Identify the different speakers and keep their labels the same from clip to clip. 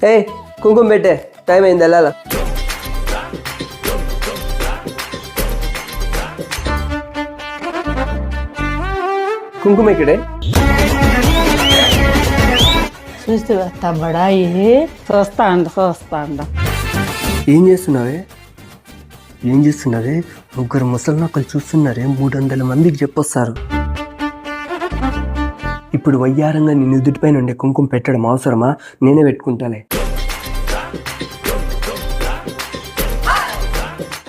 Speaker 1: ఏ కుంకుమ పెట్టే, టైం అయింది వెళ్ళాలా. కుంకుమ ఇక్కడే.
Speaker 2: చూస్తూ వస్తా బడాయి. చూస్తా
Speaker 1: ఏం చేస్తున్నావే? ముగ్గురు ముసలి నొక్కలు చూస్తున్నారే, 300 మందికి చెప్పొస్తారు. ఇప్పుడు వయ్యారంగా నీ నుదుటిపైన ఉండే కుంకుమ పెట్టడం అవసరమా? నేనే పెట్టుకుంటాలే.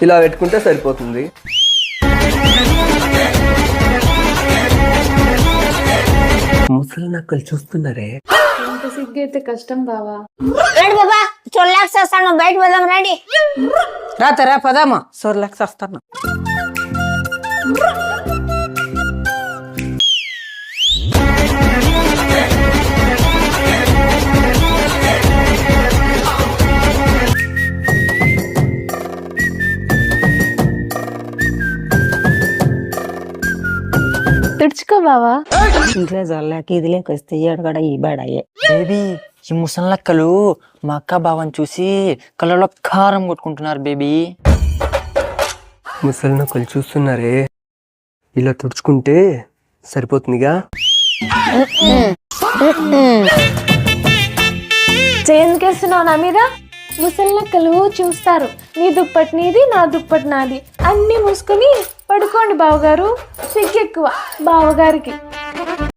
Speaker 1: ఇలా పెట్టుకుంటే సరిపోతుంది. ముసలి నక్కలు చూస్తున్నారే.
Speaker 3: సిగ్గైతే కష్టం బావా.
Speaker 4: రండి బాబా, చూడలేక వస్తాను, బయట పోదాం రండి.
Speaker 2: రాతరా పదామా, చూడలేక వస్తాను.
Speaker 3: తుడుచుకో బావా.
Speaker 2: ఇంట్లో చల్లకి ఇది లేక వస్తే ఏడగడ ఈ బడాయే.
Speaker 5: బేబీ, ఈ ముసలక్కలు మా అక్క బావని చూసి కళ్ళలో కారం కొట్టుకుంటున్నారు బేబీ.
Speaker 1: ముసలి నక్కలు చూస్తున్నారే, ఇలా తుడుచుకుంటే సరిపోతుందిగా.
Speaker 3: చేందుకేస్తున్నావు నా మీద? ముసలినక్కలు చూస్తారు. నీ దుప్పటి నీది, నా దుప్పటి నాది. అన్ని మూసుకొని పడుకోండి బావగారు. సిగ్గెక్కువ బావగారికి.